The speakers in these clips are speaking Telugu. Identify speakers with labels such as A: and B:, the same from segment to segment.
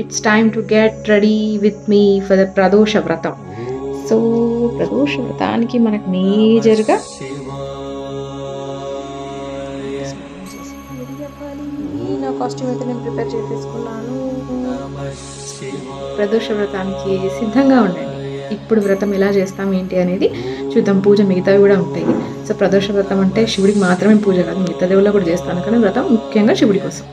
A: it's time to get ready with me for the ప్రదోష వ్రతం. సో ప్రదోష వ్రతానికి మనకు మేజర్గా నా కాస్ట్యూమ్ అయితే నేను ప్రిపేర్ చేసేసుకున్నాను. ప్రదోష వ్రతానికి సిద్ధంగా ఉండండి. ఇప్పుడు వ్రతం ఎలా చేస్తాం ఏంటి అనేది చూద్దాం. పూజ మిగతావి కూడా ఉంటాయి. సో ప్రదోష వ్రతం అంటే శివుడికి మాత్రమే పూజ కాదు, మిగతా దేవుళ్ళ కూడా చేస్తాను, కానీ వ్రతం ముఖ్యంగా శివుడి కోసం.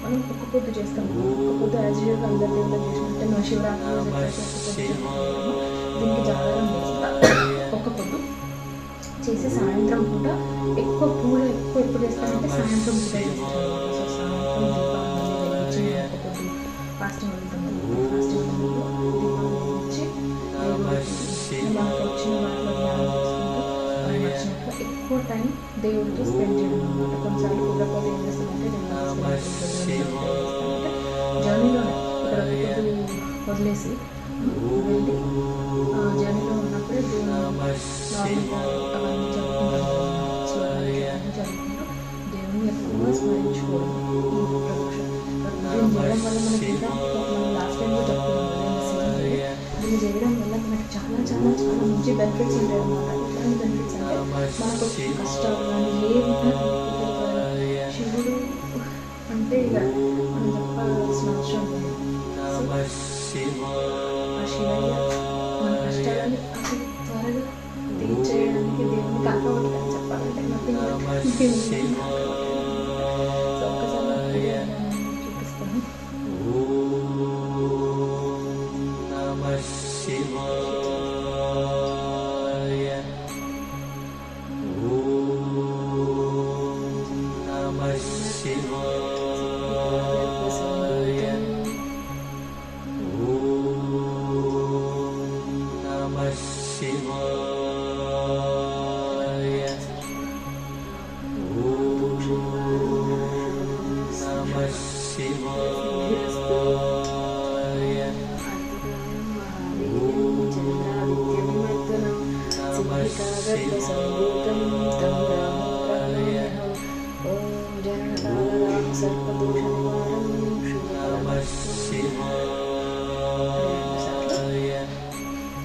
A: మనం ఒక్క పొద్దు చేస్తాం. ఒక్క పొద్దు యాజ్ యూజువల్ అందరి దేవుళ్ళ చేసినట్టే మన శివరాత్రి దీనికి జాగారం చేస్తాం. ఒక్క పొద్దు చేసి సాయంత్రం పూట ఎక్కువ పూలు ఎప్పుడు చేస్తానంటే సాయంత్రం పూట చేస్తాను. సో సాయంత్రం దీపావళి వెలిగించి ఒక్క పొద్దు ఫాస్టింగ్ వెళ్తాం. ఫాస్టింగ్ దీపావళి వెలిగించి మనకు వచ్చిన వాటిలో ధ్యానం చేసుకుంటూ మనం వచ్చినట్లు ఎక్కువ టైం దేవుడితో స్పెండ్ చేయడం అనమాట. కొన్నిసార్లు కుదరకపోతే ఏం చేస్తామంటే జర్నీలోనే ఇక్కడ పొద్దు వదిలేసి వెళ్ళి జర్నీలో ఉన్నప్పుడే నార్మల్గా అవన్నీ చదువుకుంటాం. చదువుకుంటూ దేవుని ఎక్కువగా స్మరించుకోవడం. ఈ ప్రదోషం దీన్ని చేయడం వల్ల మనకి ఇంకా మనం లాస్ట్ టైంలో చెప్పుకున్నాం దీన్ని చేయడం వల్ల మనకి చాలా చాలా చాలా మంచి బెనిఫిట్స్ ఉంటాయి అన్నమాట. ఎట్లాంటి బెనిఫిట్స్ అంటే మనకు కష్టాలు కానీ ఏమైనా శివుడు అంటే ఇక మనం చెప్పాల్సిన అవసరం లేదు. ఆ శివయ్య మన కష్టాలని అతి త్వరగా తీర్చేయడానికి దేవుని కాకపోవట్లేదు చెప్పాలంటే నథింగ్. సో ఒక్కసారి చూపిస్తాను.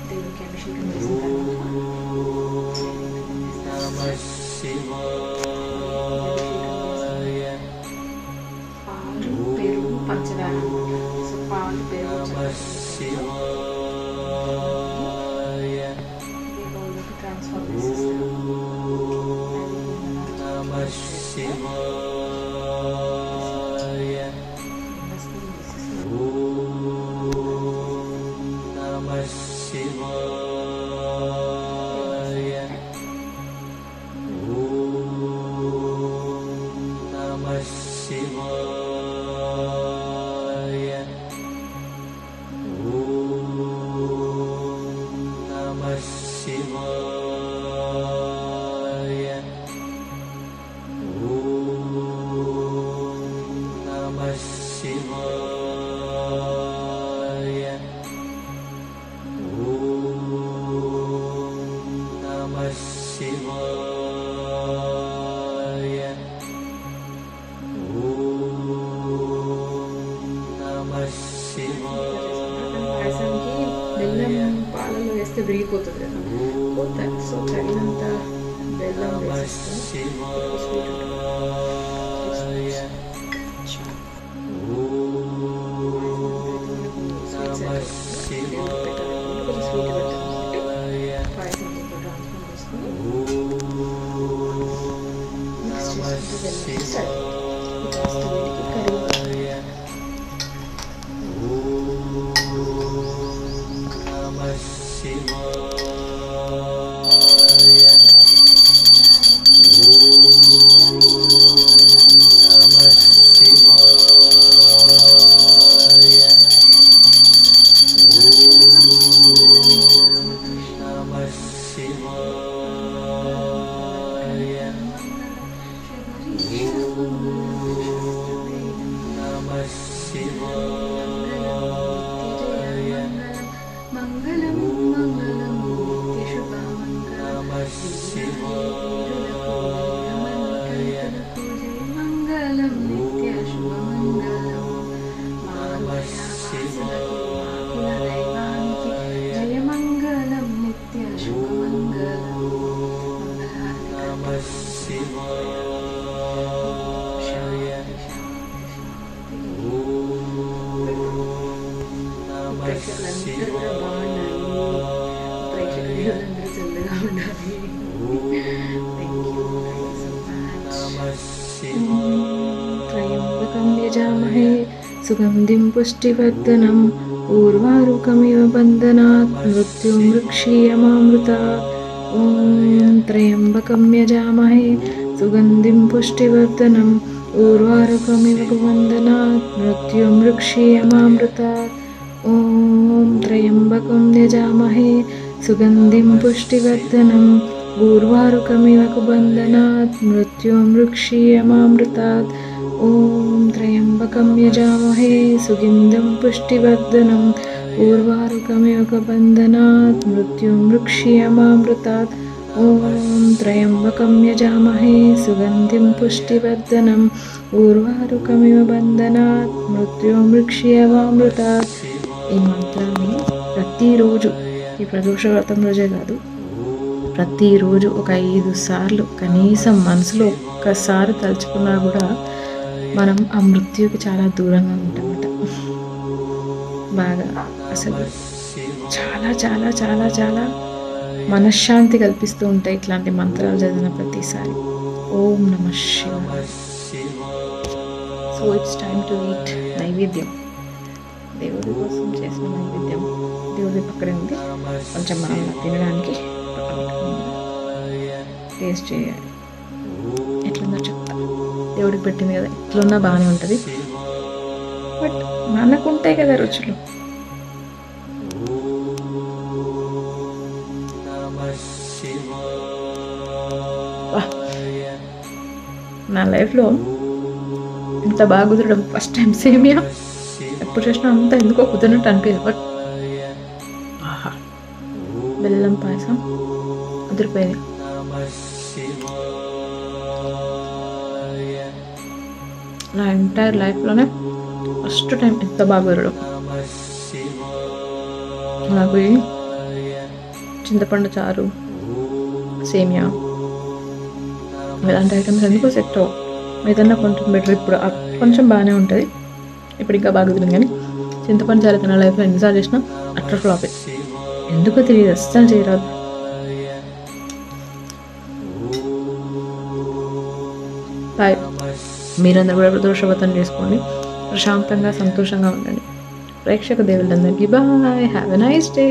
A: దేవుడికి అభిషేకం చేసిన పాలు, పెరుగు, పంచదార. సో పాలు, పెరుగు ట్రాన్స్ఫర్ చేసేస్తాను. పాయసానికి బెల్లం పాలలో వేస్తే విరిగిపోతుంది కదా, పోతుంది. సో తగినంత బెల్లం వేసేస్తాను. పాయసం ట్రాన్స్ఫర్ చేసుకొని మిక్స్ చేసుకుంటూ మంగళం మంగళం సుగంధిం పుష్టివర్ధనం ఊర్వారుకమివ బంధనాత్ మృత్యుమృక్షీయమామృతాత్. ఓం త్రయంబకం యజామహే సుగంధిం పుష్టివర్ధనం ఊర్వారుకమివ బంధనాత్ మృత్యుమృక్షీయమామృతాత్. ఓం త్రయంబకం యజామహే సుగంధిం పుష్టివర్ధనం ఊర్వారుకమివ బంధనాత్ మృత్యుమృక్షీయమామృతాత్. ఓం త్రయంబకం యజామహే సుగంధిం పుష్టివర్ధనం ఊర్వారుకమివ బంధనాత్ మృత్యుమృక్షీయమామృతాత్. ఓం త్రయంబకం యజామహే సుగంధిం పుష్టివర్ధనం ఊర్వారుకమివ బంధనాత్ మృత్యుమృక్షీయమామృతాత్. ఈ మంత్రాన్ని ప్రతిరోజు, ఈ ప్రదోష వ్రతం రోజే కాదు, ప్రతిరోజు ఒక 5 సార్లు కనీసం మనసులో ఒక్కసారి తలుచుకున్నా కూడా మనం ఆ మృత్యుకి చాలా దూరంగా ఉంటామట. బాగా అసలు చాలా చాలా చాలా చాలా మనశ్శాంతి కల్పిస్తూ ఉంటాయి ఇట్లాంటి మంత్రాలు చదివిన ప్రతిసారి. ఓం నమః శివాయ. So it's time to eat నైవేద్యం. దేవుడి కోసం చేసిన నైవేద్యం దేవుడి పక్కనే ఉంది. కొంచెం మనం తినడానికి టేస్ట్ చేయాలి. ఎట్లుందో చెప్తా. దేవుడికి పెట్టింది కదా, ఎట్లున్నా బాగానే ఉంటుంది. బట్ మనకుంటాయి కదా రుచులు. నా లైఫ్లో ఇంత బాగా కుదరడం ఫస్ట్ టైం. సేమియా ఎప్పుడు చేసినా అంత ఎందుకో కుదిరినట్టు అనిపించదు. బట్ ఆహా, బెల్లం పాయసం కుదిరిపోయింది. నా ఎంటైర్ లైఫ్లోనే ఫస్ట్ టైం ఎంత బాగా కుదరడం. నాకు చింతపండు చారు, సేమియా ఇలాంటి ఐటమ్స్ ఎందుకో సెట్ అవ్వవు. ఏదన్నా కొంచెం బెటర్. ఇప్పుడు కొంచెం బాగానే ఉంటుంది, ఇప్పుడు ఇంకా బాగా కుదిరింది. కానీ చింతపండు చారు అయితే నా లైఫ్లో ఎన్నిసార్లు చేసినా అట్టర్ ఫ్లాపే. ఎందుకో తెలియదు, అస్సలు చేయరాదు. బాయ్. మీరందరూ కూడా ప్రదోష వ్రతం చేసుకోండి, ప్రశాంతంగా సంతోషంగా ఉండండి. ప్రేక్షక దేవుళ్ళందరికీ bye. Have a nice day.